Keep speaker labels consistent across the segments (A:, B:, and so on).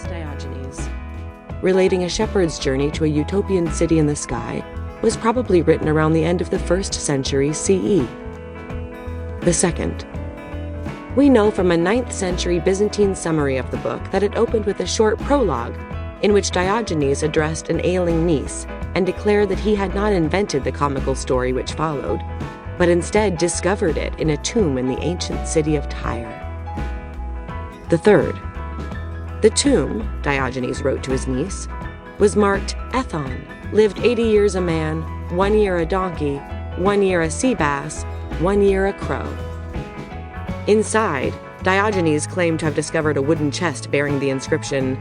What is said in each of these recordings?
A: Diogenes, relating a shepherd's journey to a utopian city in the sky, was probably written around the end of the 1st century CE. The second. We know from a 9th century Byzantine summary of the book that it opened with a short prologue in which Diogenes addressed an ailing niece and declared that he had not invented the comical story which followed, but instead discovered it in a tomb in the ancient city of Tyre. The third. The tomb, Diogenes wrote to his niece, was marked Aethon, lived 80 years a man, 1 year a donkey, 1 year a sea bass, 1 year a crow. Inside, Diogenes claimed to have discovered a wooden chest bearing the inscription,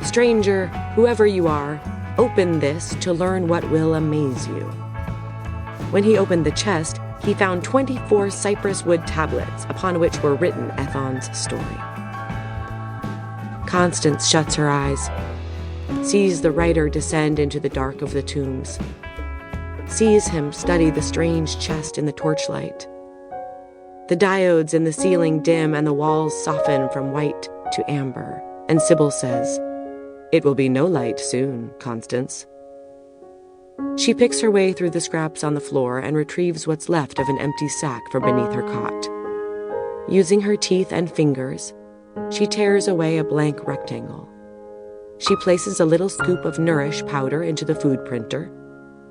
A: "Stranger, whoever you are, open this to learn what will amaze you." When he opened the chest, he found 24 cypress wood tablets upon which were written Aethon's story. Constance shuts her eyes, sees the writer descend into the dark of the tombs, sees him study the strange chest in the torchlight. The diodes in the ceiling dim and the walls soften from white to amber, and Sybil says, "It will be no light soon, Constance." She picks her way through the scraps on the floor and retrieves what's left of an empty sack from beneath her cot. Using her teeth and fingers, she tears away a blank rectangle. She places a little scoop of Nourish powder into the food printer,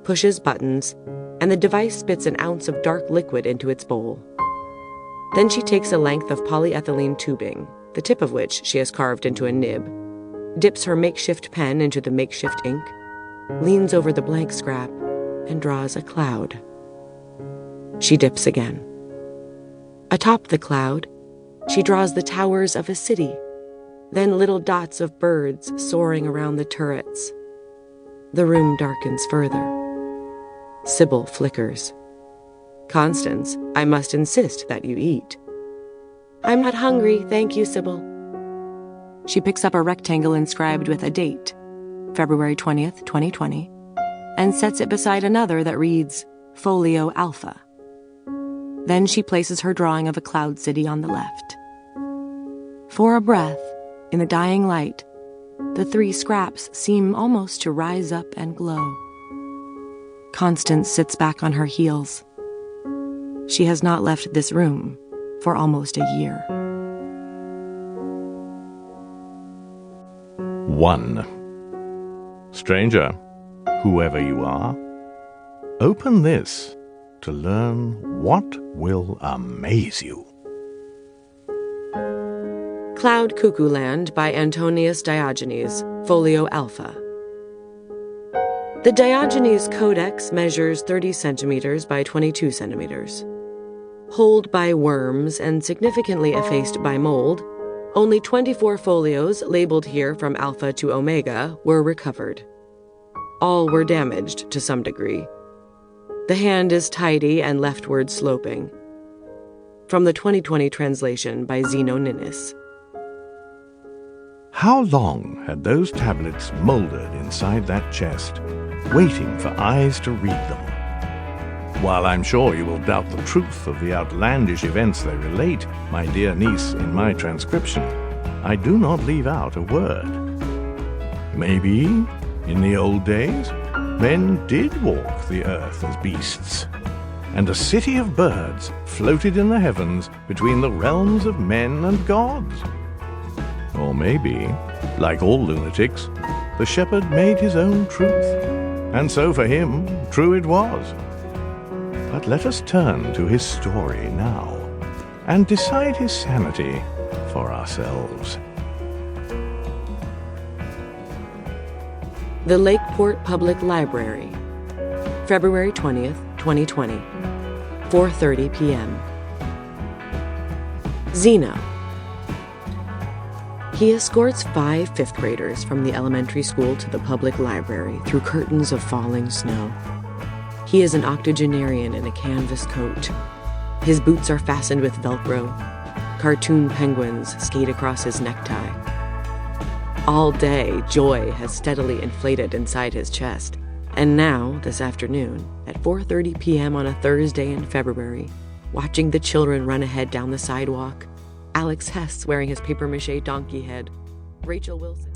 A: pushes buttons, and the device spits an ounce of dark liquid into its bowl. Then she takes a length of polyethylene tubing, the tip of which she has carved into a nib, dips her makeshift pen into the makeshift ink, leans over the blank scrap, and draws a cloud. She dips again. Atop the cloud, she draws the towers of a city, then little dots of birds soaring around the turrets. The room darkens further. Sybil flickers. "Constance, I must insist that you eat." "I'm not hungry, thank you, Sybil." She picks up a rectangle inscribed with a date, February 20th, 2020, and sets it beside another that reads Folio Alpha. Then she places her drawing of a cloud city on the left. For a breath, in the dying light, the 3 scraps seem almost to rise up and glow. Constance sits back on her heels. She has not left this room for almost a year.
B: 1. Stranger, whoever you are, open this to learn what will amaze you.
A: Cloud Cuckoo Land by Antonius Diogenes, Folio Alpha. The Diogenes Codex measures 30 centimeters by 22 centimeters. Holed by worms and significantly effaced by mold, only 24 folios labeled here from Alpha to Omega were recovered. All were damaged to some degree. The hand is tidy and leftward sloping. From the 2020 translation by Zeno Ninnis.
B: How long had those tablets molded inside that chest, waiting for eyes to read them? While I'm sure you will doubt the truth of the outlandish events they relate, my dear niece, in my transcription, I do not leave out a word. Maybe, in the old days, men did walk the earth as beasts, and a city of birds floated in the heavens between the realms of men and gods. Or maybe, like all lunatics, the shepherd made his own truth, and so for him, true it was. But let us turn to his story now, and decide his sanity for ourselves.
A: The Lakeport Public Library, February 20th, 2020, 4:30 p.m. Zeno. He escorts 5 fifth graders from the elementary school to the public library through curtains of falling snow. He is an octogenarian in a canvas coat. His boots are fastened with Velcro. Cartoon penguins skate across his necktie. All day, joy has steadily inflated inside his chest. And now, this afternoon, at 4:30 p.m. on a Thursday in February, watching the children run ahead down the sidewalk, Alex Hess wearing his papier-mâché donkey head, Rachel Wilson.